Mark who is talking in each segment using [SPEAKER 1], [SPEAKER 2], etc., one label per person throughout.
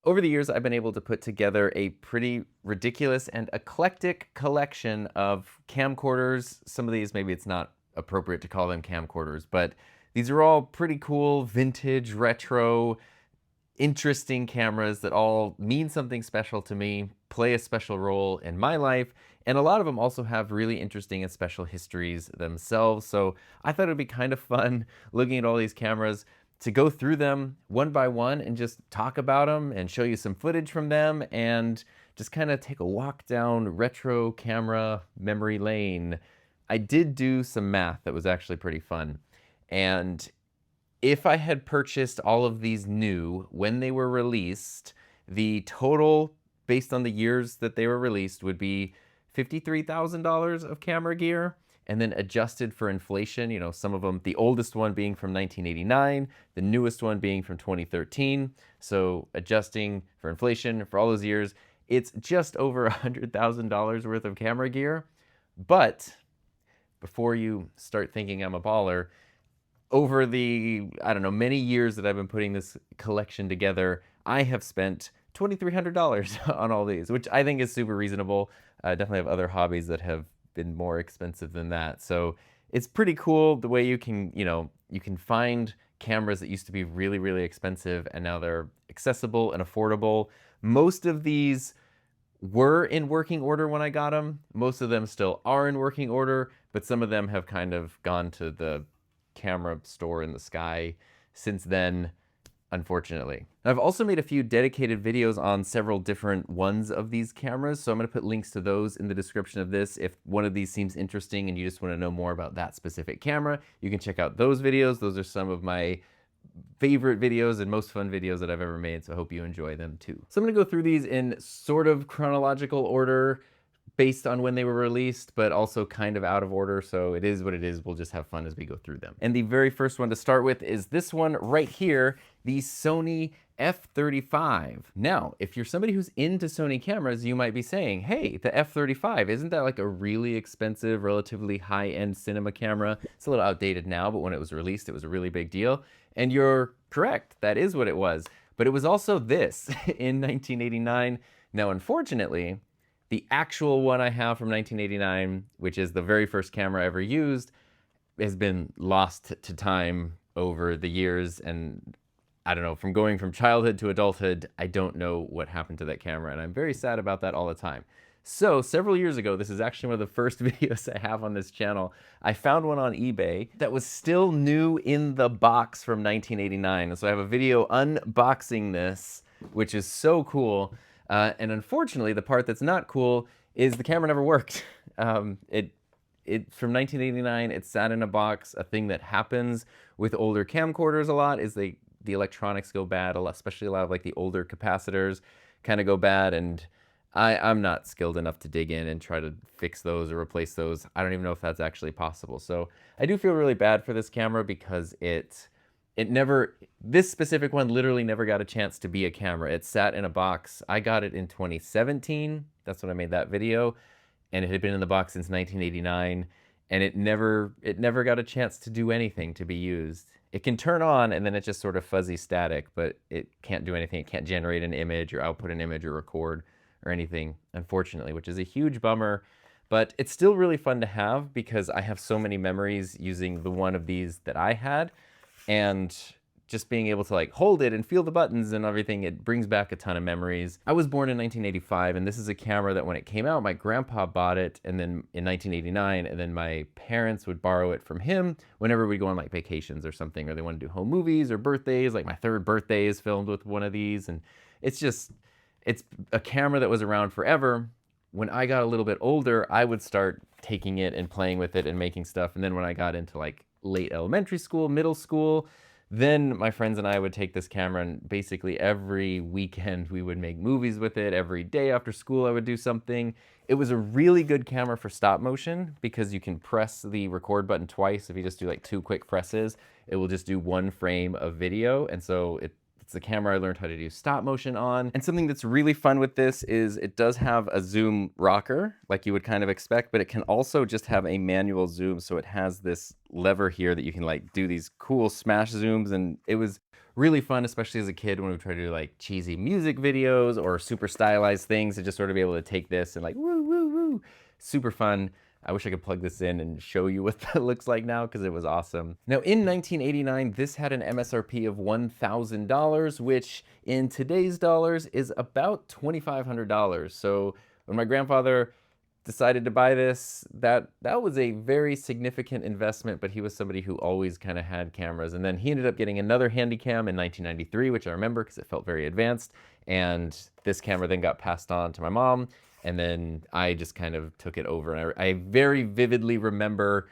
[SPEAKER 1] Over the years, I've been able to put together a pretty ridiculous and eclectic collection of camcorders. Some of these, maybe it's not appropriate to call them camcorders, but these are all pretty cool, vintage, retro, interesting cameras that all mean something special to me, play a special role in my life, and a lot of them also have really interesting and special histories themselves. So I thought it'd be kind of fun looking at all these cameras to go through them one by one and just talk about them and show you some footage from them and just kind of take a walk down retro camera memory lane. I did do some math that was actually pretty fun. And if I had purchased all of these new when they were released, the total based on the years that they were released would be $53,000 of camera gear. And then adjusted for inflation, you know, some of them, the oldest one being from 1989, the newest one being from 2013. So adjusting for inflation for all those years, it's just over $100,000 worth of camera gear. But before you start thinking I'm a baller, over the, I don't know, many years that I've been putting this collection together, I have spent $2,300 on all these, which I think is super reasonable. I definitely have other hobbies that have been more expensive than that. So it's pretty cool the way you can, you can find cameras that used to be really, really expensive and now they're accessible and affordable. Most of these were in working order when I got them. Most of them still are in working order, but some of them have kind of gone to the camera store in the sky since then, unfortunately. I've also made a few dedicated videos on several different ones of these cameras, so I'm going to put links to those in the description of this. If one of these seems interesting and you just want to know more about that specific camera, you can check out those videos. Those are some of my favorite videos and most fun videos that I've ever made, so I hope you enjoy them too. So I'm going to go through these in sort of chronological order based on when they were released, but also kind of out of order, so it is what it is. We'll just have fun as we go through them. And the very first one to start with is this one right here, the Sony F35. Now, if you're somebody who's into Sony cameras, you might be saying, hey, the F35, isn't that like a really expensive, relatively high-end cinema camera? It's a little outdated now, but when it was released, it was a really big deal. And you're correct, that is what it was. But it was also this in 1989. Now, unfortunately, the actual one I have from 1989, which is the very first camera I ever used, has been lost to time over the years. And I don't know, from going from childhood to adulthood, I don't know what happened to that camera. And I'm very sad about that all the time. So several years ago, this is actually one of the first videos I have on this channel. I found one on eBay that was still new in the box from 1989. And so I have a video unboxing this, which is so cool. And unfortunately, the part that's not cool is the camera never worked. From 1989, it sat in a box. A thing that happens with older camcorders a lot is the electronics go bad, especially a lot of like the older capacitors kind of go bad. And I'm not skilled enough to dig in and try to fix those or replace those. I don't even know if that's actually possible. So I do feel really bad for this camera because this specific one literally never got a chance to be a camera. It sat in a box. I got it in 2017. That's when I made that video. And it had been in the box since 1989. And it never got a chance to do anything to be used. It can turn on and then it's just sort of fuzzy static, but it can't do anything. It can't generate an image or output an image or record or anything, unfortunately, which is a huge bummer. But it's still really fun to have because I have so many memories using the one of these that I had. And just being able to like hold it and feel the buttons and everything, it brings back a ton of memories. I was born in 1985, and this is a camera that when it came out, my grandpa bought it and then in 1989, and then my parents would borrow it from him whenever we go on like vacations or something, or they want to do home movies or birthdays. Like my third birthday is filmed with one of these, and it's a camera that was around forever. When I got a little bit older, I would start taking it and playing with it and making stuff. And then when I got into like late elementary school, middle school, then my friends and I would take this camera and basically every weekend we would make movies with it. Every day after school I would do something. It was a really good camera for stop motion because you can press the record button twice. If you just do like 2 quick presses, it will just do 1 frame of video. And so it's It's the camera I learned how to do stop motion on. And something that's really fun with this is it does have a zoom rocker, like you would kind of expect, but it can also just have a manual zoom. So it has this lever here that you can like do these cool smash zooms. And it was really fun, especially as a kid when we tried to do like cheesy music videos or super stylized things, to just sort of be able to take this and like woo, woo, woo. Super fun. I wish I could plug this in and show you what that looks like now, because it was awesome. Now in 1989, this had an MSRP of $1,000, which in today's dollars is about $2,500. So when my grandfather decided to buy this, that was a very significant investment, but he was somebody who always kind of had cameras. And then he ended up getting another Handycam in 1993, which I remember because it felt very advanced. And this camera then got passed on to my mom. And then I just kind of took it over. And I very vividly remember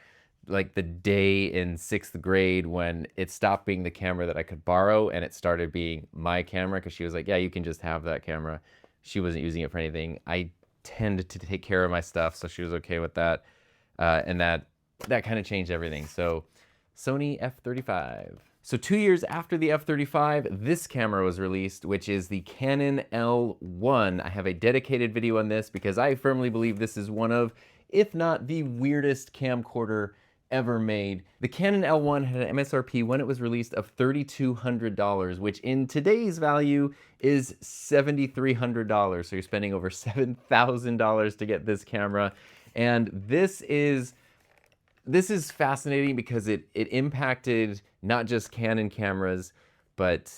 [SPEAKER 1] like the day in 6th grade when it stopped being the camera that I could borrow and it started being my camera, because she was like, yeah, you can just have that camera. She wasn't using it for anything. I tend to take care of my stuff, so she was okay with that. And that kind of changed everything. So Sony F35. So 2 years after the F35, this camera was released, which is the Canon L1. I have a dedicated video on this because I firmly believe this is one of, if not the weirdest camcorder ever made. The Canon L1 had an MSRP when it was released of $3,200, which in today's value is $7,300. So you're spending over $7,000 to get this camera. And this is fascinating because it impacted not just Canon cameras, but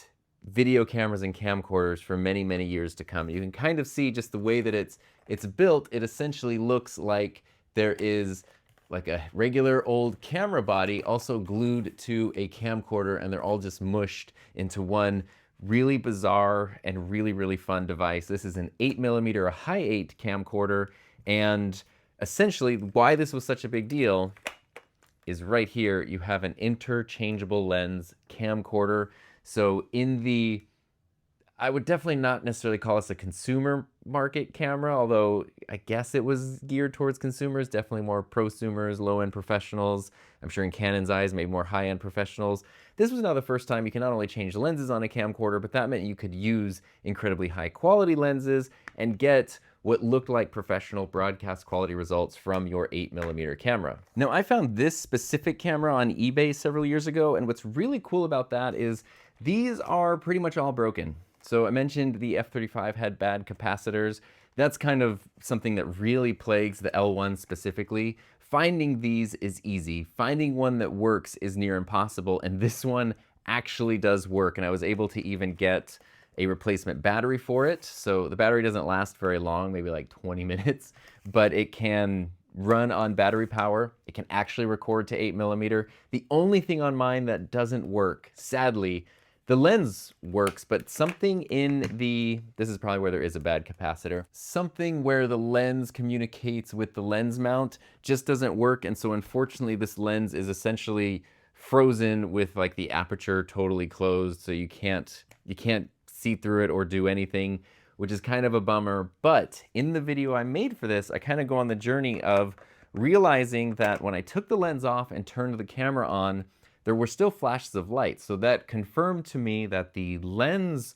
[SPEAKER 1] video cameras and camcorders for many, many years to come. You can kind of see just the way that it's built. It essentially looks like there is like a regular old camera body also glued to a camcorder, and they're all just mushed into one really bizarre and really, really fun device. This is an 8mm, a high 8 camcorder, and essentially why this was such a big deal is right here. You have an interchangeable lens camcorder. So I would definitely not necessarily call this a consumer market camera, although I guess it was geared towards consumers, definitely more prosumers, low-end professionals. I'm sure in Canon's eyes, maybe more high-end professionals. This was now the first time you can not only change lenses on a camcorder, but that meant you could use incredibly high-quality lenses and get what looked like professional broadcast quality results from your 8mm camera. Now, I found this specific camera on eBay several years ago, and what's really cool about that is these are pretty much all broken. So I mentioned the F35 had bad capacitors. That's kind of something that really plagues the L1 specifically. Finding these is easy. Finding one that works is near impossible, and this one actually does work, and I was able to even get a replacement battery for it. So the battery doesn't last very long, maybe like 20 minutes, but it can run on battery power. It can actually record to 8mm. The only thing on mine that doesn't work, sadly, the lens works, but something in this is probably where there is a bad capacitor, something where the lens communicates with the lens mount just doesn't work. And so unfortunately, this lens is essentially frozen with like the aperture totally closed. So you can't see through it or do anything, which is kind of a bummer. But in the video I made for this, I kind of go on the journey of realizing that when I took the lens off and turned the camera on, there were still flashes of light. So that confirmed to me that the lens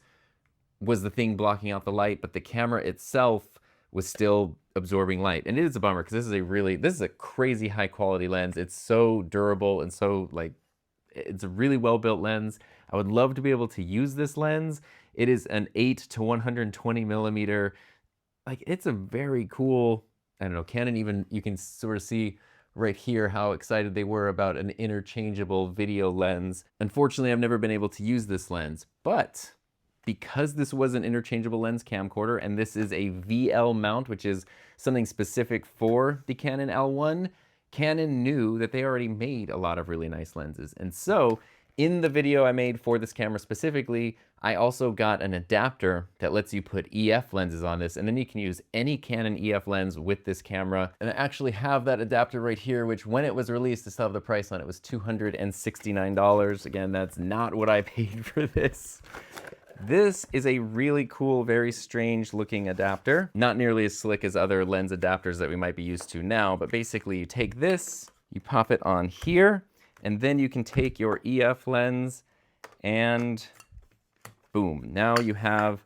[SPEAKER 1] was the thing blocking out the light, but the camera itself was still absorbing light. And it is a bummer because this is a crazy high quality lens. It's so durable and so it's a really well built lens. I would love to be able to use this lens. It is an 8 to 120mm. Like, it's a very cool, I don't know, Canon even, you can sort of see right here how excited they were about an interchangeable video lens. Unfortunately, I've never been able to use this lens, but because this was an interchangeable lens camcorder and this is a VL mount, which is something specific for the Canon L1, Canon knew that they already made a lot of really nice lenses. And so in the video I made for this camera specifically, I also got an adapter that lets you put EF lenses on this, and then you can use any Canon EF lens with this camera. And I actually have that adapter right here, which when it was released, to still have the price on it, was $269. Again, that's not what I paid for this. This is a really cool, very strange looking adapter. Not nearly as slick as other lens adapters that we might be used to now, but basically you take this, you pop it on here, and then you can take your EF lens and boom. Now you have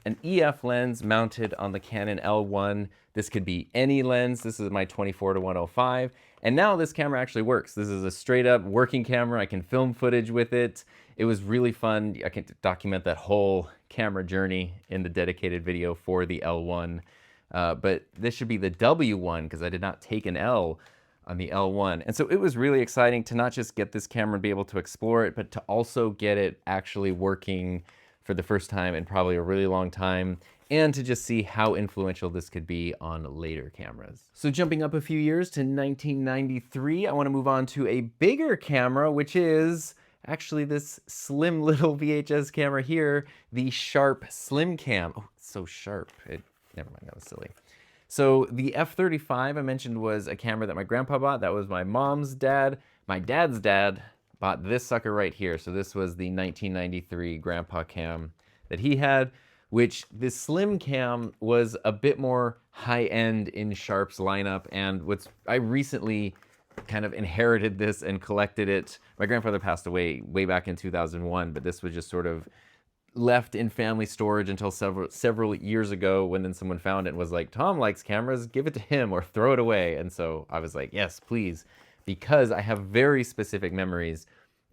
[SPEAKER 1] an EF lens mounted on the Canon L1. This could be any lens. This is my 24-105. And now this camera actually works. This is a straight up working camera. I can film footage with it. It was really fun. I can document that whole camera journey in the dedicated video for the L1. But this should be the W1 because I did not take an L on the L1. And so it was really exciting to not just get this camera and be able to explore it, but to also get it actually working for the first time in probably a really long time, and to just see how influential this could be on later cameras. So jumping up a few years to 1993, I want to move on to a bigger camera, which is actually this slim little VHS camera here, the Sharp SlimCam. Oh, it's so sharp. Never mind, that was silly. So the F35 I mentioned was a camera that my grandpa bought. That was my mom's dad. My dad's dad bought this sucker right here. So this was the 1993 grandpa cam that he had, which this slim cam was a bit more high-end in Sharp's lineup. And I recently kind of inherited this and collected it. My grandfather passed away way back in 2001, but this was just sort of left in family storage until several years ago, when then someone found it and was like, Tom likes cameras, give it to him or throw it away. And so I was like, yes, please, because I have very specific memories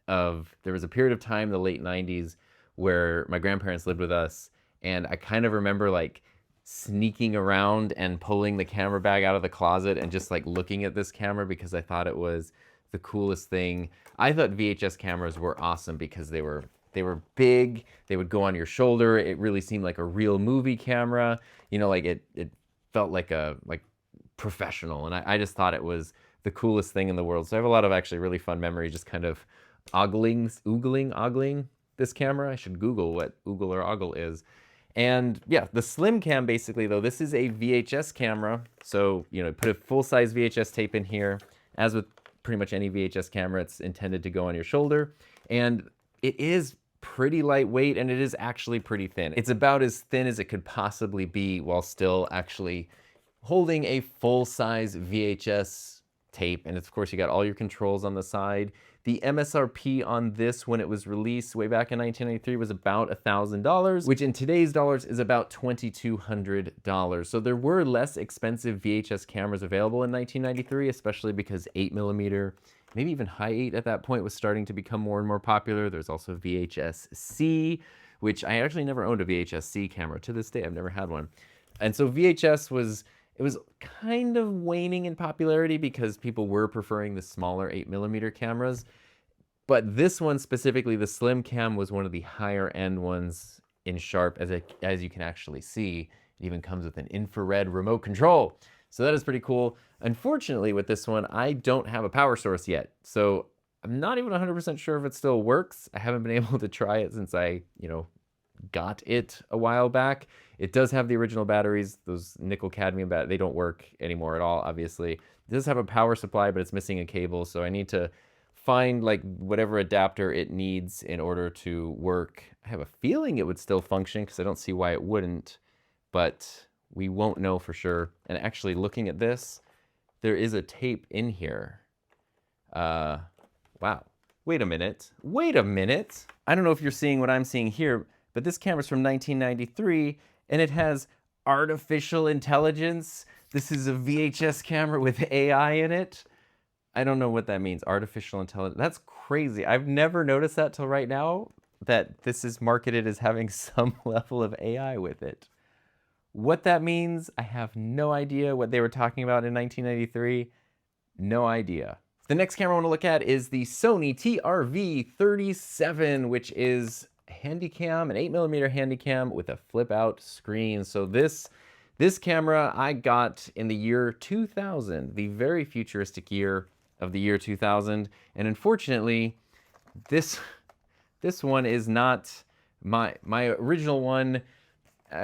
[SPEAKER 1] of, there was a period of time in the late 90s where my grandparents lived with us, and I kind of remember like sneaking around and pulling the camera bag out of the closet and just like looking at this camera because I thought it was the coolest thing. I thought VHS cameras were awesome because they were big, they would go on your shoulder. It really seemed like a real movie camera. You know, like it felt like professional. And I just thought it was the coolest thing in the world. So I have a lot of actually really fun memories just kind of ogling this camera. I should Google what oogle or ogle is. And yeah, the SlimCam basically though, this is a VHS camera. So, you know, put a full-size VHS tape in here. As with pretty much any VHS camera, it's intended to go on your shoulder. And it is pretty lightweight, and it is actually pretty thin. It's about as thin as it could possibly be while still actually holding a full-size VHS tape. And of course, you got all your controls on the side. The MSRP on this when it was released way back in 1993 was about $1,000, which in today's dollars is about $2,200. So there were less expensive VHS cameras available in 1993, especially because 8mm, maybe even high 8 at that point, was starting to become more and more popular. There's also VHS-C, which I actually never owned a VHS-C camera. To this day, I've never had one. And so VHS was kind of waning in popularity because people were preferring the smaller 8mm cameras. But this one specifically, the SlimCam, was one of the higher end ones in Sharp, as you can actually see. It even comes with an infrared remote control. So that is pretty cool. Unfortunately, with this one, I don't have a power source yet. So I'm not even 100% sure if it still works. I haven't been able to try it since I, got it a while back. It does have the original batteries, those nickel cadmium batteries. They don't work anymore at all, obviously. It does have a power supply, but it's missing a cable. So I need to find like whatever adapter it needs in order to work. I have a feeling it would still function because I don't see why it wouldn't, but we won't know for sure. And actually looking at this, there is a tape in here. Wow. Wait a minute. I don't know if you're seeing what I'm seeing here, but this camera's from 1993 and it has artificial intelligence. This is a VHS camera with AI in it. I don't know what that means, artificial intelligence. That's crazy. I've never noticed that till right now, that this is marketed as having some level of AI with it. What that means, I have no idea. What they were talking about in 1993, no idea. The next camera I want to look at is the Sony TRV37, which is a Handycam, an 8mm Handycam with a flip-out screen. So this camera I got in the year 2000, the very futuristic year of the year 2000. And unfortunately, this one is not my original one.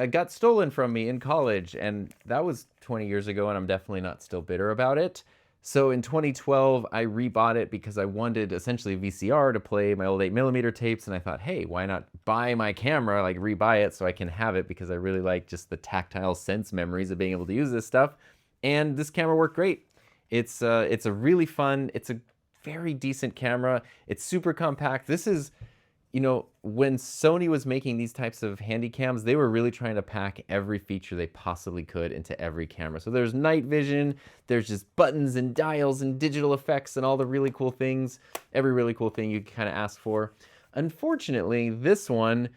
[SPEAKER 1] Got stolen from me in college, and that was 20 years ago, and I'm definitely not still bitter about it. So in 2012, I rebought it because I wanted essentially a VCR to play my old 8mm tapes, and I thought, hey, why not buy my camera, like rebuy it so I can have it, because I really like just the tactile sense memories of being able to use this stuff. And this camera worked great. It's a really fun, it's a very decent camera. It's super compact. This is, you know, when Sony was making these types of Handycams, they were really trying to pack every feature they possibly could into every camera. So there's night vision, there's just buttons and dials and digital effects and all the really cool things, every really cool thing you kind of ask for. Unfortunately, this one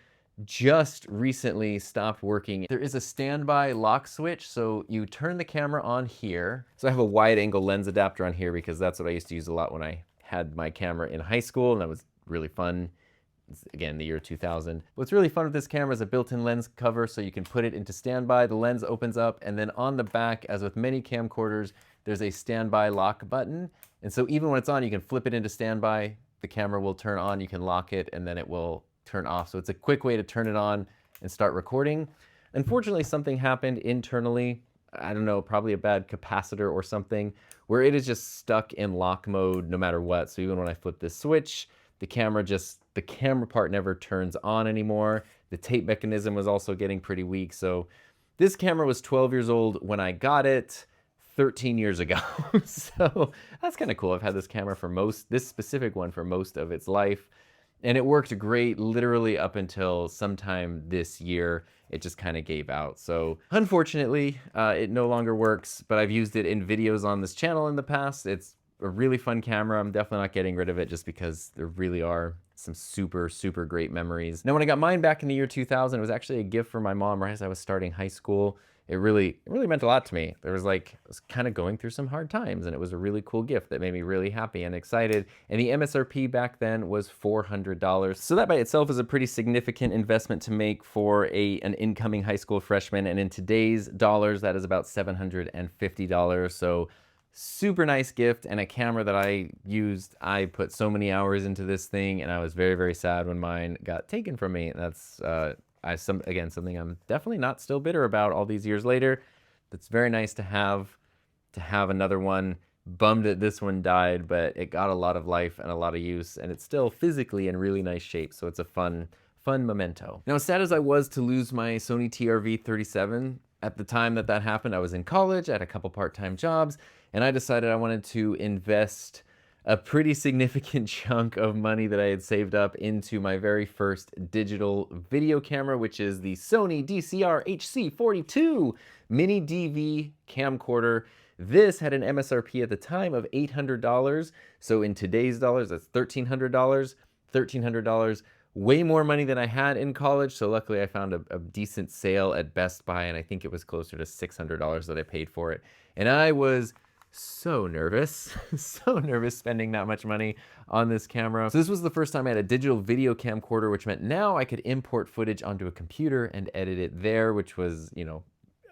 [SPEAKER 1] just recently stopped working. There is a standby lock switch, so you turn the camera on here. So I have a wide angle lens adapter on here because that's what I used to use a lot when I had my camera in high school, and that was really fun. It's, again, the year 2000. What's really fun with this camera is a built-in lens cover, so you can put it into standby, the lens opens up, and then on the back, as with many camcorders, there's a standby lock button. And so even when it's on, you can flip it into standby, the camera will turn on, you can lock it, and then it will turn off. So it's a quick way to turn it on and start recording. Unfortunately, something happened internally. I don't know, probably a bad capacitor or something, where it is just stuck in lock mode no matter what. So even when I flip this switch, the camera part never turns on anymore. The tape mechanism was also getting pretty weak. So this camera was 12 years old when I got it 13 years ago. So that's kind of cool. I've had this camera for this specific one for most of its life. And it worked great literally up until sometime this year. It just kind of gave out. So unfortunately, it no longer works, but I've used it in videos on this channel in the past. It's a really fun camera. I'm definitely not getting rid of it just because there really are some super, super great memories. Now, when I got mine back in the year 2000, it was actually a gift from my mom right as I was starting high school. It really meant a lot to me. There was I was kind of going through some hard times, and it was a really cool gift that made me really happy and excited. And the MSRP back then was $400. So that by itself is a pretty significant investment to make for an incoming high school freshman. And in today's dollars, that is about $750. So super nice gift and a camera that I used. I put so many hours into this thing, and I was very, very sad when mine got taken from me. That's, again, something I'm definitely not still bitter about all these years later. It's very nice to have another one. Bummed that this one died, but it got a lot of life and a lot of use, and it's still physically in really nice shape, so it's a fun memento. Now, as sad as I was to lose my Sony TRV37, at the time that happened, I was in college, I had a couple part-time jobs, and I decided I wanted to invest a pretty significant chunk of money that I had saved up into my very first digital video camera, which is the Sony HC42 MiniDV camcorder. This had an MSRP at the time of $800. So in today's dollars, that's $1,300. $1,300, way more money than I had in college. So luckily I found a decent sale at Best Buy, and I think it was closer to $600 that I paid for it. And I was so nervous, so nervous spending that much money on this camera. So this was the first time I had a digital video camcorder, which meant now I could import footage onto a computer and edit it there, which was, you know,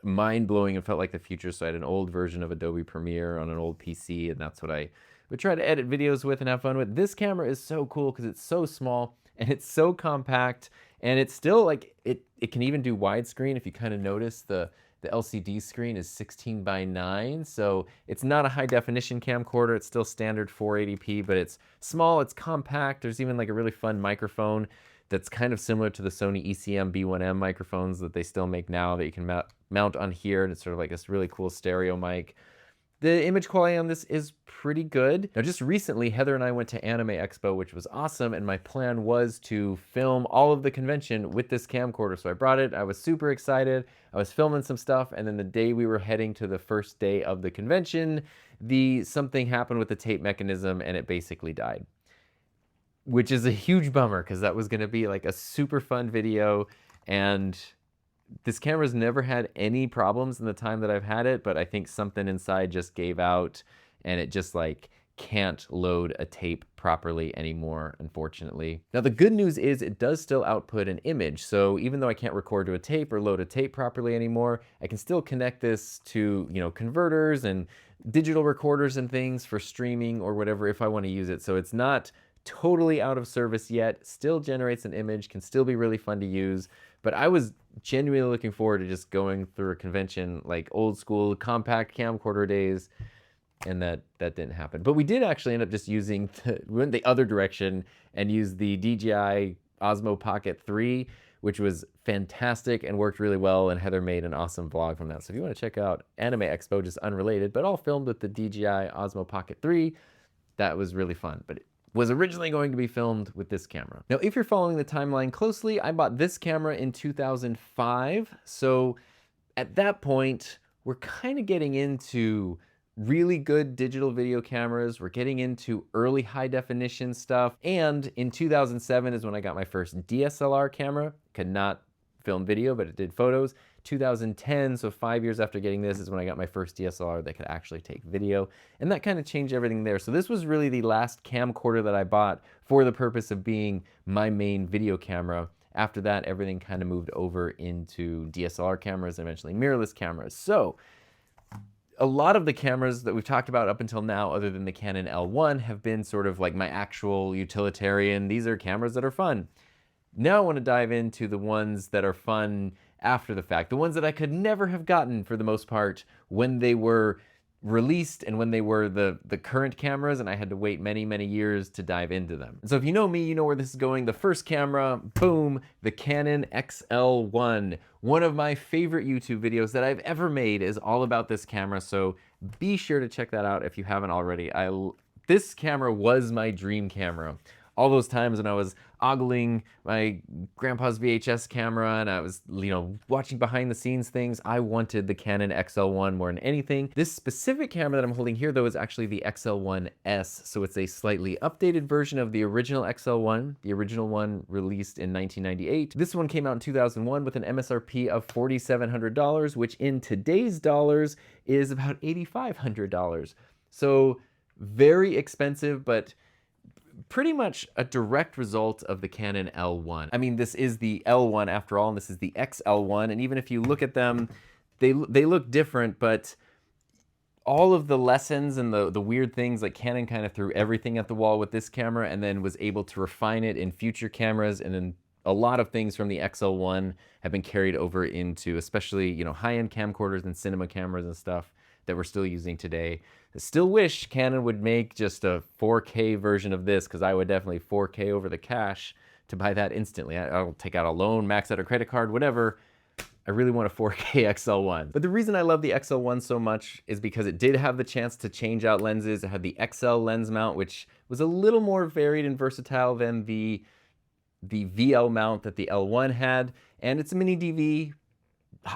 [SPEAKER 1] mind-blowing and felt like the future. So I had an old version of Adobe Premiere on an old PC, and that's what I would try to edit videos with and have fun with. This camera is so cool because it's so small and it's so compact, and it's still it can even do widescreen. If you kind of notice, the LCD screen is 16:9, so it's not a high definition camcorder. It's still standard 480p, but it's small, it's compact. There's even a really fun microphone that's kind of similar to the Sony ECM B1M microphones that they still make now that you can mount on here, and it's sort of like this really cool stereo mic. The image quality on this is pretty good. Now, just recently, Heather and I went to Anime Expo, which was awesome, and my plan was to film all of the convention with this camcorder. So I brought it, I was super excited, I was filming some stuff, and then the day we were heading to the first day of the convention, something happened with the tape mechanism, and it basically died. Which is a huge bummer, because that was gonna be a super fun video, and this camera's never had any problems in the time that I've had it, but I think something inside just gave out, and it just can't load a tape properly anymore, unfortunately. Now, the good news is it does still output an image. So even though I can't record to a tape or load a tape properly anymore, I can still connect this to, converters and digital recorders and things for streaming or whatever if I want to use it. So it's not totally out of service yet, still generates an image, can still be really fun to use. But I was genuinely looking forward to just going through a convention like old school compact camcorder days, and that didn't happen. But we did actually end up just using, we went the other direction and used the DJI Osmo Pocket 3, which was fantastic and worked really well, and Heather made an awesome vlog from that. So if you want to check out Anime Expo, just unrelated, but all filmed with the DJI Osmo Pocket 3, that was really fun. But was originally going to be filmed with this camera. Now, if you're following the timeline closely, I bought this camera in 2005. So at that point, we're kind of getting into really good digital video cameras. We're getting into early high definition stuff. And in 2007 is when I got my first DSLR camera. Could not film video, but it did photos. 2010, so 5 years after getting this, is when I got my first DSLR that could actually take video. And that kind of changed everything there. So this was really the last camcorder that I bought for the purpose of being my main video camera. After that, everything kind of moved over into DSLR cameras, and eventually mirrorless cameras. So a lot of the cameras that we've talked about up until now, other than the Canon L1, have been sort of like my actual utilitarian. These are cameras that are fun. Now I want to dive into the ones that are fun after the fact, the ones that I could never have gotten for the most part when they were released and when they were the current cameras, and I had to wait many, many years to dive into them. So if you know me, you know where this is going. The first camera, boom, the Canon XL1. One of my favorite YouTube videos that I've ever made is all about this camera, so be sure to check that out if you haven't already. This camera was my dream camera. All those times when I was ogling my grandpa's VHS camera and I was, watching behind the scenes things, I wanted the Canon XL1 more than anything. This specific camera that I'm holding here, though, is actually the XL1s. So it's a slightly updated version of the original XL1, the original one released in 1998. This one came out in 2001 with an MSRP of $4,700, which in today's dollars is about $8,500. So very expensive, but pretty much a direct result of the Canon L1. I mean, this is the L1 after all, and this is the XL1, and even if you look at them, they look different, but all of the lessons and the weird things, like Canon kind of threw everything at the wall with this camera and then was able to refine it in future cameras, and then a lot of things from the XL1 have been carried over into especially, high-end camcorders and cinema cameras and stuff that we're still using today. I still wish Canon would make just a 4K version of this, because I would definitely 4K over the cash to buy that instantly. I'll take out a loan, max out a credit card, whatever. I really want a 4K XL1. But the reason I love the XL1 so much is because it did have the chance to change out lenses. It had the XL lens mount, which was a little more varied and versatile than the VL mount that the L1 had. And it's a MiniDV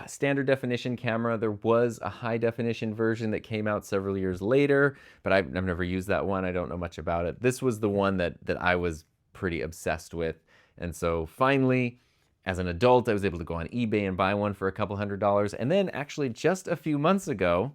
[SPEAKER 1] standard definition camera. There was a high definition version that came out several years later, but I've never used that one. I don't know much about it. This was the one that I was pretty obsessed with. And so finally, as an adult, I was able to go on eBay and buy one for a couple $100. And then actually just a few months ago,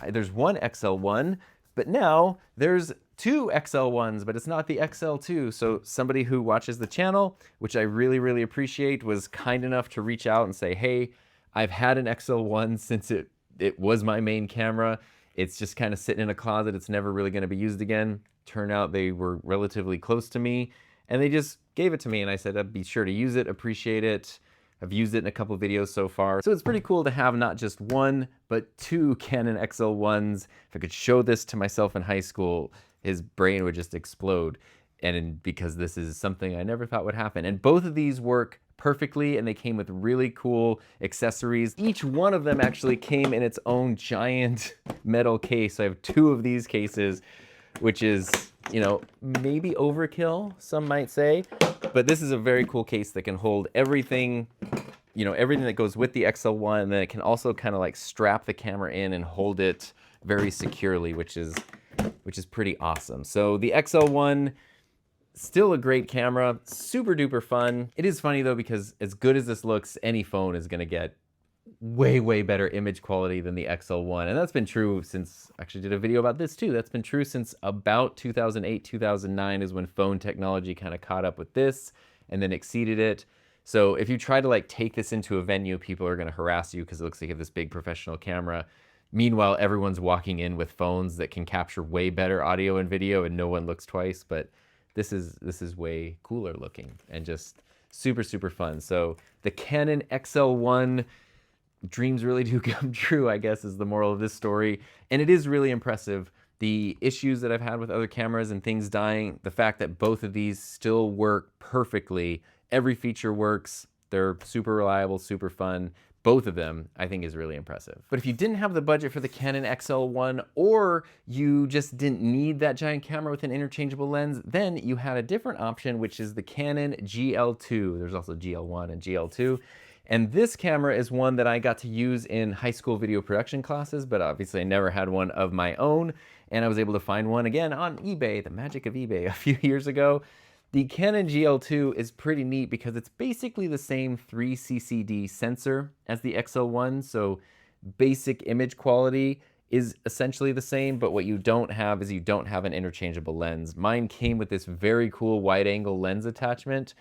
[SPEAKER 1] there's one XL1, but now there's two XL1s, but it's not the XL2. So somebody who watches the channel, which I really, really appreciate, was kind enough to reach out and say, hey, I've had an XL1 since it was my main camera. It's just kind of sitting in a closet. It's never really going to be used again. Turned out they were relatively close to me, and they just gave it to me, and I said I'd be sure to use it, appreciate it. I've used it in a couple videos so far. So it's pretty cool to have not just one, but two Canon XL1s. If I could show this to myself in high school, his brain would just explode. And because this is something I never thought would happen. And both of these work perfectly, and they came with really cool accessories. Each one of them actually came in its own giant metal case. I have two of these cases, which is, maybe overkill, some might say. But this is a very cool case that can hold everything, everything that goes with the XL1, and then it can also kind of like strap the camera in and hold it very securely, which is pretty awesome. So the XL1, still a great camera, super duper fun. It is funny though, because as good as this looks, any phone is gonna get way, way better image quality than the XL1. And that's been true since, I actually did a video about this too. That's been true since about 2008, 2009 is when phone technology kind of caught up with this and then exceeded it. So if you try to like take this into a venue, people are gonna harass you because it looks like you have this big professional camera. Meanwhile, everyone's walking in with phones that can capture way better audio and video and no one looks twice, but this is way cooler looking and just super, super fun. So the Canon XL1, dreams really do come true, I guess, is the moral of this story. And it is really impressive. The issues that I've had with other cameras and things dying, the fact that both of these still work perfectly. Every feature works. They're super reliable, super fun. both of them, I think is really impressive. But if you didn't have the budget for the Canon XL1, or you just didn't need that giant camera with an interchangeable lens, then you had a different option, which is the Canon GL2. There's also GL1 and GL2. And this camera is one that I got to use in high school video production classes, but obviously I never had one of my own. And I was able to find one again on eBay, the magic of eBay, a few years ago. The Canon GL2 is pretty neat because it's basically the same 3CCD sensor as the XL1, so basic image quality is essentially the same, but what you don't have is you don't have an interchangeable lens. Mine came with this very cool wide-angle lens attachment,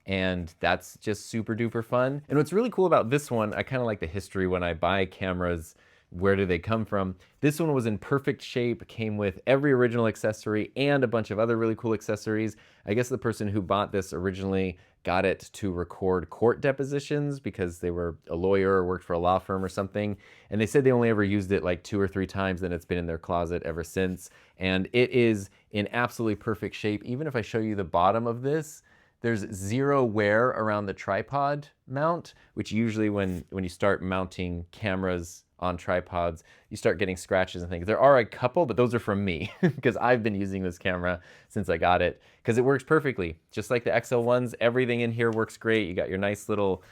[SPEAKER 1] and that's just super duper fun. And what's really cool about this one, I kind of like the history when I buy cameras. Where do they come from? This one was in perfect shape, came with every original accessory and a bunch of other really cool accessories. I guess the person who bought this originally got it to record court depositions because they were a lawyer or worked for a law firm or something. And they said they only ever used it like 2 or 3 times, and it's been in their closet ever since. And it is in absolutely perfect shape. Even if I show you the bottom of this, there's zero wear around the tripod mount, which usually when you start mounting cameras on tripods, you start getting scratches and things. There are a couple, but those are from me because I've been using this camera since I got it because it works perfectly. Just like the XL1s, everything in here works great. You got your nice little,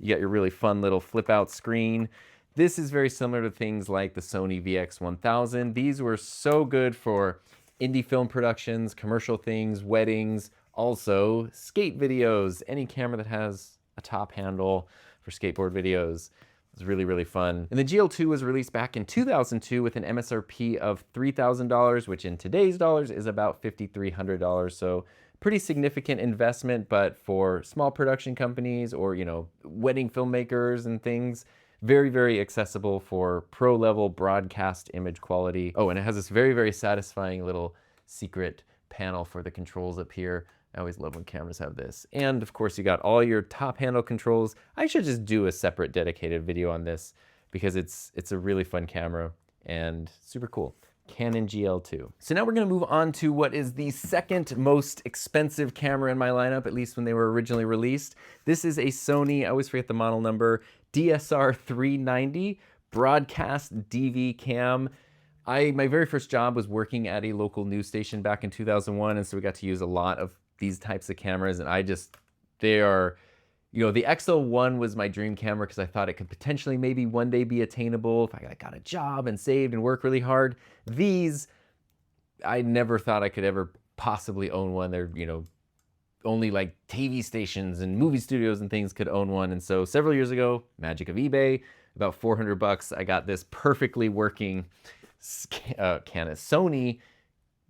[SPEAKER 1] you got your really fun little flip out screen. This is very similar to things like the Sony VX1000. These were so good for indie film productions, commercial things, weddings, also skate videos, any camera that has a top handle for skateboard videos. It's really, really fun. And the GL2 was released back in 2002 with an MSRP of $3,000, which in today's dollars is about $5,300. So pretty significant investment, but for small production companies or, you know, wedding filmmakers and things, very, very accessible for pro level broadcast image quality. Oh, and it has this very, very satisfying little secret panel for the controls up here. I always love when cameras have this. And of course you got all your top handle controls. I should just do a separate dedicated video on this because it's a really fun camera and super cool. Canon GL2. So now we're gonna move on to what is the second most expensive camera in my lineup, at least when they were originally released. This is a Sony, I always forget the model number, DSR390 Broadcast DV Cam. My very first job was working at a local news station back in 2001, and so we got to use a lot of these types of cameras, and they are, you know, the XL1 was my dream camera because I thought it could potentially maybe one day be attainable if I got a job and saved and worked really hard. These, I never thought I could ever possibly own one. They're, you know, only like TV stations and movie studios and things could own one. And so several years ago, magic of eBay, about $400, I got this perfectly working Canon Sony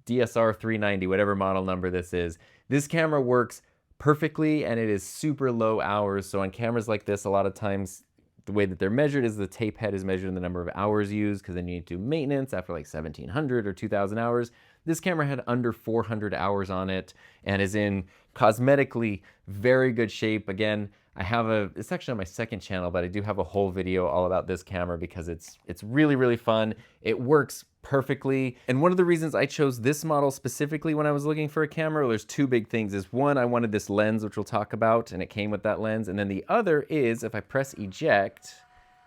[SPEAKER 1] DSR390, whatever model number this is. This camera works perfectly and it is super low hours. So on cameras like this, a lot of times the way that they're measured is the tape head is measured in the number of hours used because then you need to do maintenance after like 1,700 or 2,000 hours. This camera had under 400 hours on it and is in cosmetically very good shape. Again, it's actually on my second channel, but I do have a whole video all about this camera because it's really, really fun. It works perfectly. And one of the reasons I chose this model specifically when I was looking for a camera, well, there's 2 big things. Is one, I wanted this lens, which we'll talk about, and it came with that lens. And then the other is, if I press eject,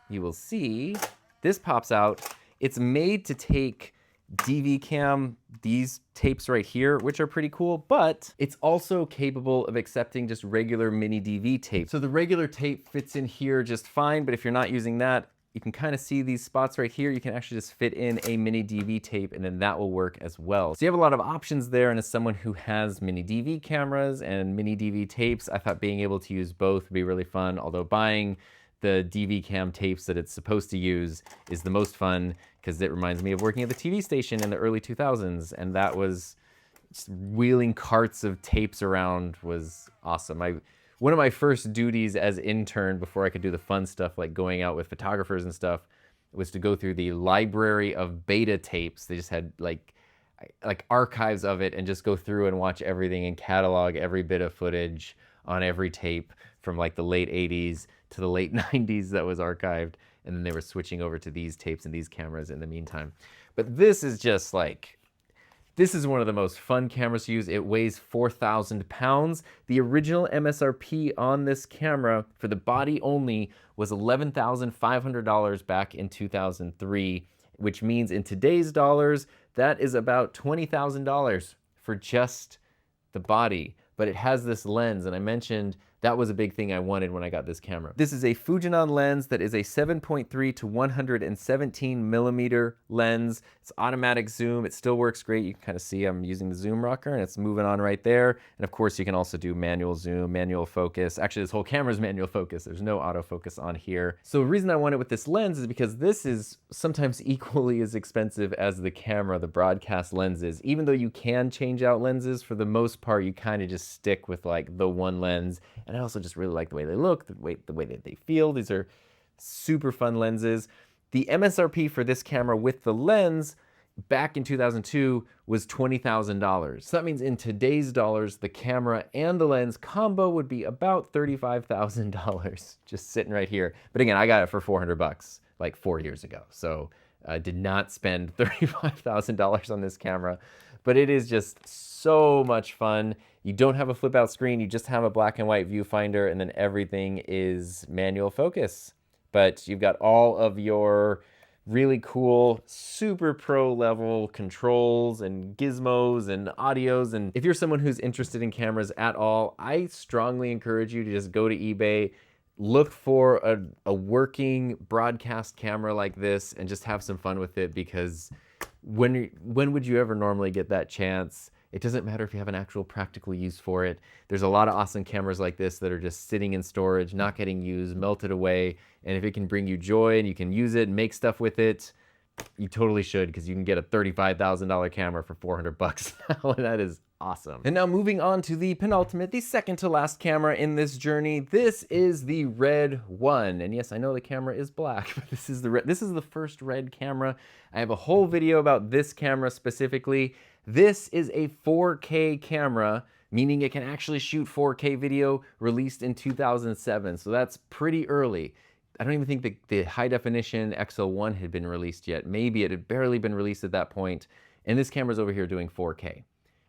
[SPEAKER 1] you will see this pops out. It's made to take DV cam, these tapes right here, which are pretty cool, but it's also capable of accepting just regular MiniDV tape. So the regular tape fits in here just fine, but if you're not using that, you can kind of see these spots right here. You can actually just fit in a MiniDV tape and then that will work as well. So you have a lot of options there, and as someone who has MiniDV cameras and MiniDV tapes, I thought being able to use both would be really fun, although buying the DV cam tapes that it's supposed to use is the most fun because it reminds me of working at the TV station in the early 2000s, and that was wheeling carts of tapes around was awesome. One of my first duties as intern before I could do the fun stuff like going out with photographers and stuff was to go through the library of beta tapes. They just had like archives of it and just go through and watch everything and catalog every bit of footage on every tape from like the late 80s to the late 90s that was archived. And then they were switching over to these tapes and these cameras in the meantime. But this is just like, This is one of the most fun cameras to use. It weighs 4,000 pounds. The original MSRP on this camera for the body only was $11,500 back in 2003, which means in today's dollars, that is about $20,000 for just the body. But it has this lens, and I mentioned that was a big thing I wanted when I got this camera. This is a Fujinon lens that is a 7.3 to 117 millimeter lens. It's automatic zoom. It still works great. You can kind of see I'm using the zoom rocker and it's moving on right there. And of course you can also do manual zoom, manual focus. Actually, this whole camera is manual focus. There's no autofocus on here. So the reason I want it with this lens is because this is sometimes equally as expensive as the camera, the broadcast lenses. Even though you can change out lenses, for the most part, you kind of just stick with like the one lens. And I also just really like the way they look, the way that they feel. These are super fun lenses. The MSRP for this camera with the lens back in 2002 was $20,000. So that means in today's dollars, the camera and the lens combo would be about $35,000 just sitting right here. But again, I got it for 400 bucks like 4 years ago. So I did not spend $35,000 on this camera, but it is just so much fun. You don't have a flip out screen, you just have a black and white viewfinder, and then everything is manual focus. But you've got all of your really cool, super pro level controls and gizmos and audios. And if you're someone who's interested in cameras at all, I strongly encourage you to just go to eBay, look for a working broadcast camera like this and just have some fun with it, because when would you ever normally get that chance? It doesn't matter if you have an actual practical use for it. There's a lot of awesome cameras like this that are just sitting in storage, not getting used, melted away. And if it can bring you joy and you can use it and make stuff with it, you totally should, because you can get a $35,000 camera for 400 bucks now, and that is awesome. And now moving on to the penultimate, the second to last camera in this journey. This is the Red One. And yes, I know the camera is black, but this is the first red camera. I have a whole video about this camera specifically. This is a 4K camera, meaning it can actually shoot 4K video, released in 2007. So that's pretty early. I don't even think the high definition XL1 had been released yet. Maybe it had barely been released at that point. And this camera's over here doing 4K.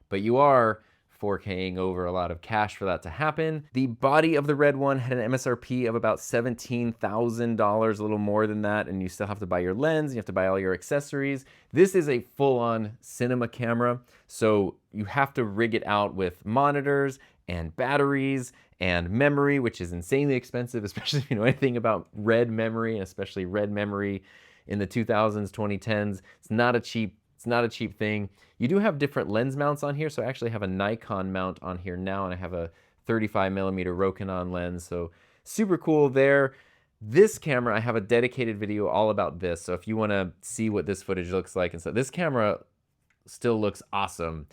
[SPEAKER 1] But you are 4K'ing over a lot of cash for that to happen. The body of the Red One had an MSRP of about $17,000, a little more than that, and you still have to buy your lens, you have to buy all your accessories. This is a full-on cinema camera, so you have to rig it out with monitors and batteries and memory, which is insanely expensive, especially if you know anything about red memory, and especially red memory in the 2000s, 2010s. It's not a cheap thing. You do have different lens mounts on here, so I actually have a Nikon mount on here now, and I have a 35mm Rokinon lens, so super cool there. This camera, I have a dedicated video all about this, so if you want to see what this footage looks like, and so this camera still looks awesome,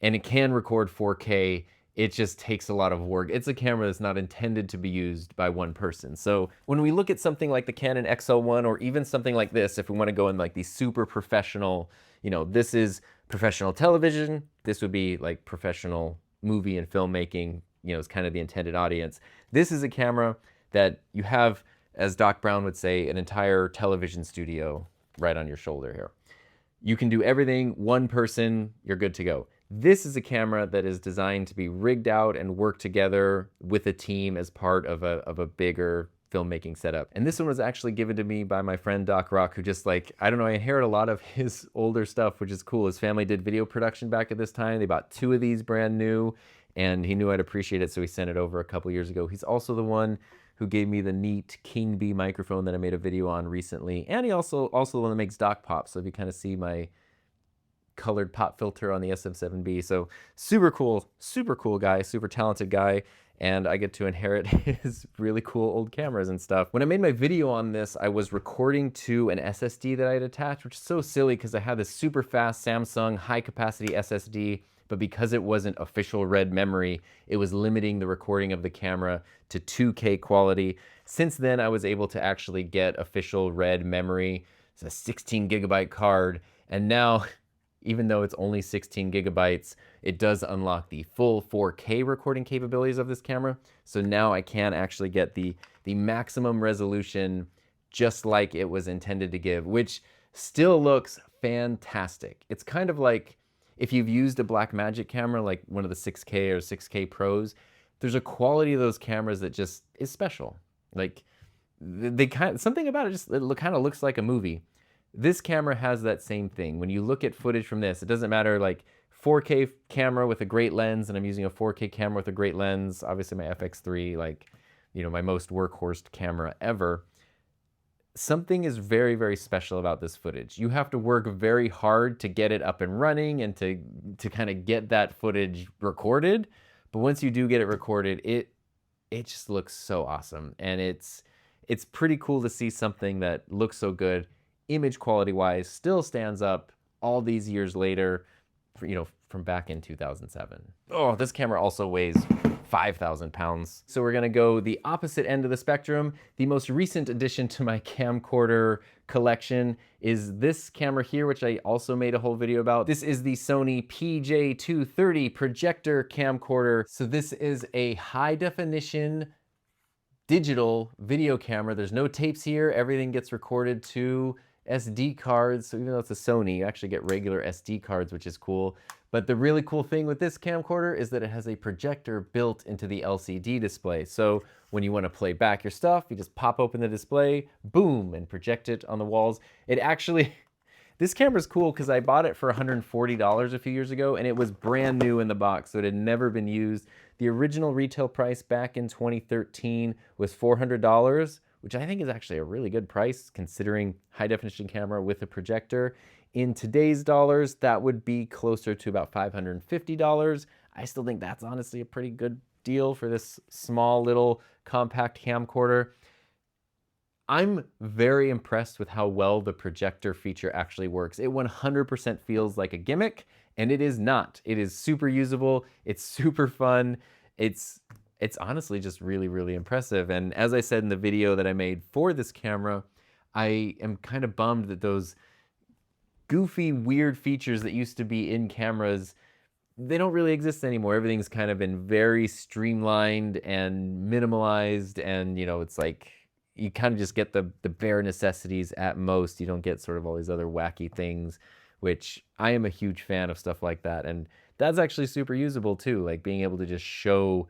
[SPEAKER 1] and it can record 4K. It just takes a lot of work. It's a camera that's not intended to be used by one person. So when we look at something like the Canon XL1, or even something like this, if we want to go in like the super professional, this is professional television, this would be like professional movie and filmmaking, is kind of the intended audience. This is a camera that you have, as Doc Brown would say, an entire television studio right on your shoulder here. You can do everything, one person, you're good to go. This is a camera that is designed to be rigged out and work together with a team as part of a bigger filmmaking setup. And this one was actually given to me by my friend Doc Rock, who just I inherit a lot of his older stuff, which is cool. His family did video production back at this time. They bought 2 of these brand new, and he knew I'd appreciate it, so he sent it over a couple years ago. He's also the one who gave me the neat King Bee microphone that I made a video on recently. And he also the one that makes Doc Pop, so if you kind of see my colored pop filter on the SM7B. So super cool guy, super talented guy, and I get to inherit his really cool old cameras and stuff. When I made my video on this, I was recording to an SSD that I had attached, which is so silly because I had this super fast Samsung high capacity SSD, but because it wasn't official red memory, it was limiting the recording of the camera to 2K quality. Since then, I was able to actually get official red memory. It's a 16 gigabyte card, and now, even though it's only 16 gigabytes, it does unlock the full 4K recording capabilities of this camera. So now I can actually get the maximum resolution just like it was intended to give, which still looks fantastic. It's kind of like, if you've used a Blackmagic camera, like one of the 6K or 6K Pros, there's a quality of those cameras that just is special. Like they kind of, something about it just kind of looks like a movie. This camera has that same thing. When you look at footage from this, it doesn't matter, like 4K camera with a great lens, and I'm using a 4K camera with a great lens, obviously my FX3, like, you know, my most workhorsed camera ever. Something is very, very special about this footage. You have to work very hard to get it up and running and to kind of get that footage recorded. But once you do get it recorded, it just looks so awesome. And it's pretty cool to see something that looks so good, image quality wise, still stands up all these years later, you know, from back in 2007. Oh, this camera also weighs 5,000 pounds. So we're gonna go the opposite end of the spectrum. The most recent addition to my camcorder collection is this camera here, which I also made a whole video about. This is the Sony PJ230 projector camcorder. So this is a high definition digital video camera. There's no tapes here. Everything gets recorded to SD cards. So even though it's a Sony, you actually get regular SD cards, which is cool. But the really cool thing with this camcorder is that it has a projector built into the LCD display. So when you want to play back your stuff, you just pop open the display, boom, and project it on the walls. It actually, this camera's cool because I bought it for $140 a few years ago, and it was brand new in the box, so it had never been used. The original retail price back in 2013 was $400, which I think is actually a really good price considering high definition camera with a projector. In today's dollars, that would be closer to about $550. I still think that's honestly a pretty good deal for this small little compact camcorder. I'm very impressed with how well the projector feature actually works. It 100% feels like a gimmick, and it is not. It is super usable, it's super fun, it's honestly just really, really impressive. And as I said in the video that I made for this camera, I am kind of bummed that those goofy, weird features that used to be in cameras, they don't really exist anymore. Everything's kind of been very streamlined and minimalized, and you know, it's like you kind of just get the bare necessities at most. You don't get sort of all these other wacky things, which I am a huge fan of stuff like that. And that's actually super usable too. Like being able to just show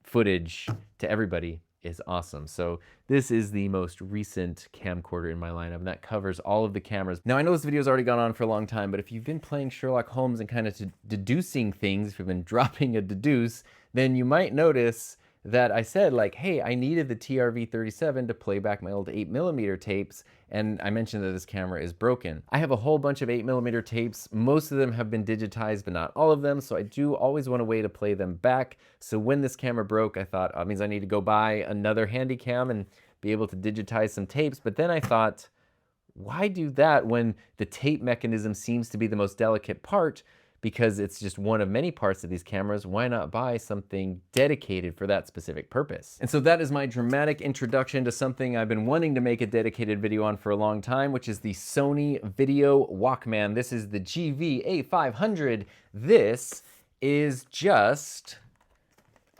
[SPEAKER 1] footage to everybody is awesome. So this is the most recent camcorder in my lineup, and that covers all of the cameras. Now I know this video's already gone on for a long time, but if you've been playing Sherlock Holmes and kind of deducing things, if you've been dropping a deduce, then you might notice that I said like, hey, I needed the TRV37 to play back my old 8mm tapes, and I mentioned that this camera is broken. I have a whole bunch of 8mm tapes. Most of them have been digitized, but not all of them, so I do always want a way to play them back. So when this camera broke, I thought, oh, it means I need to go buy another Handycam and be able to digitize some tapes. But then I thought, why do that when the tape mechanism seems to be the most delicate part? Because it's just one of many parts of these cameras, why not buy something dedicated for that specific purpose? And so that is my dramatic introduction to something I've been wanting to make a dedicated video on for a long time, which is the Sony Video Walkman. This is the GV-A500. This is just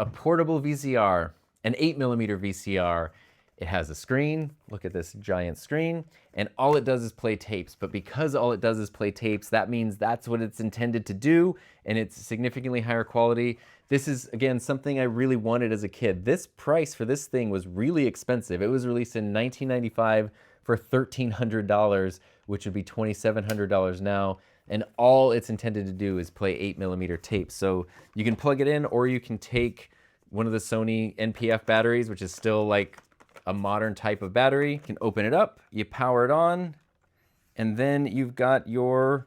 [SPEAKER 1] a portable VCR, an 8mm VCR. It has a screen, look at this giant screen, and all it does is play tapes. But because all it does is play tapes, that means that's what it's intended to do, and it's significantly higher quality. This is, again, something I really wanted as a kid. This price for this thing was really expensive. It was released in 1995 for $1,300, which would be $2,700 now, and all it's intended to do is play 8mm tapes. So you can plug it in, or you can take one of the Sony NPF batteries, which is still like a modern type of battery. You can open it up, you power it on, and then you've got your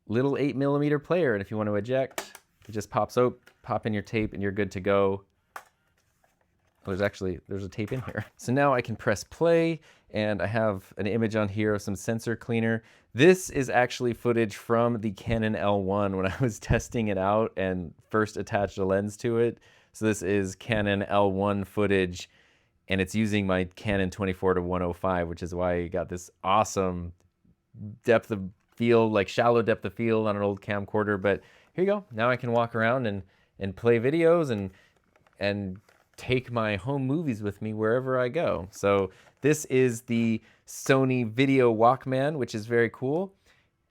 [SPEAKER 1] little 8mm player. And if you want to eject, it just pops out, pop in your tape, and you're good to go. Oh, there's a tape in here. So now I can press play, and I have an image on here of some sensor cleaner. This is actually footage from the Canon L1 when I was testing it out and first attached a lens to it. So this is Canon L1 footage, and it's using my Canon 24-105, which is why you got this awesome depth of field, like shallow depth of field on an old camcorder. But here you go. Now I can walk around and play videos and take my home movies with me wherever I go. So this is the Sony Video Walkman, which is very cool.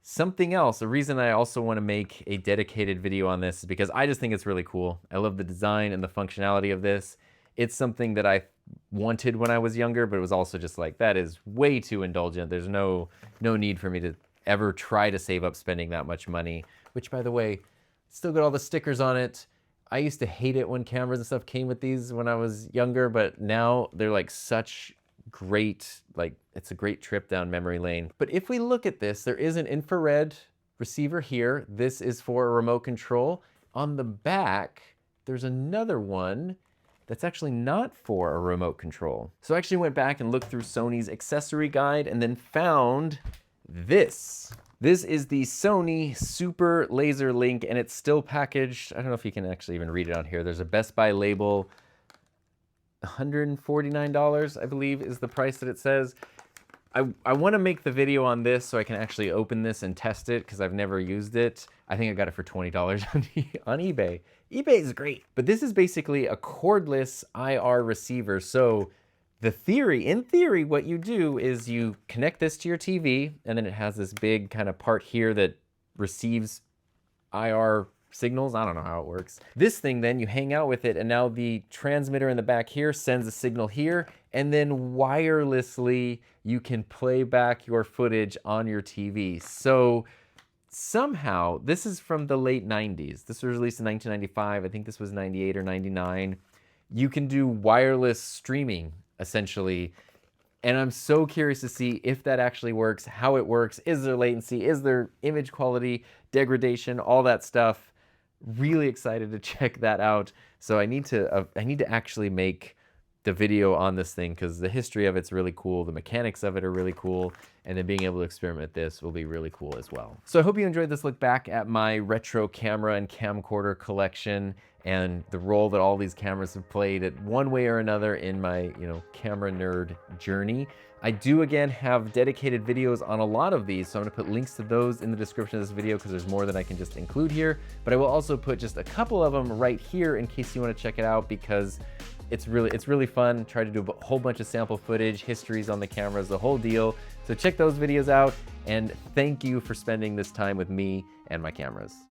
[SPEAKER 1] Something else, a reason I also want to make a dedicated video on this is because I just think it's really cool. I love the design and the functionality of this. It's something that I wanted when I was younger, but it was also just like, that is way too indulgent. There's no need for me to ever try to save up spending that much money, which, by the way, still got all the stickers on it. I used to hate it when cameras and stuff came with these when I was younger, but now they're like such great, like it's a great trip down memory lane. But if we look at this, there is an infrared receiver here. This is for a remote control. On the back, there's another one that's actually not for a remote control. So I actually went back and looked through Sony's accessory guide and then found this. This is the Sony Super Laser Link, and it's still packaged. I don't know if you can actually even read it on here. There's a Best Buy label. $149, I believe, is the price that it says. I want to make the video on this so I can actually open this and test it because I've never used it. I think I got it for $20 on eBay. eBay is great. But this is basically a cordless IR receiver. So in theory, what you do is you connect this to your TV, and then it has this big kind of part here that receives IR signals. I don't know how it works. This thing, then you hang out with it, and now the transmitter in the back here sends a signal here, and then wirelessly you can play back your footage on your TV. So somehow, this is from the late 90s. This was released in 1995. I think this was 98 or 99. You can do wireless streaming, essentially. And I'm so curious to see if that actually works, how it works, is there latency, is there image quality, degradation, all that stuff. Really excited to check that out. So I need to actually make the video on this thing because the history of it's really cool. The mechanics of it are really cool. And then being able to experiment with this will be really cool as well. So I hope you enjoyed this look back at my retro camera and camcorder collection and the role that all these cameras have played at one way or another in my, camera nerd journey. I do, again, have dedicated videos on a lot of these, so I'm gonna put links to those in the description of this video because there's more than I can just include here. But I will also put just a couple of them right here in case you wanna check it out because it's really fun. Try to do a whole bunch of sample footage, histories on the cameras, the whole deal. So check those videos out, and thank you for spending this time with me and my cameras.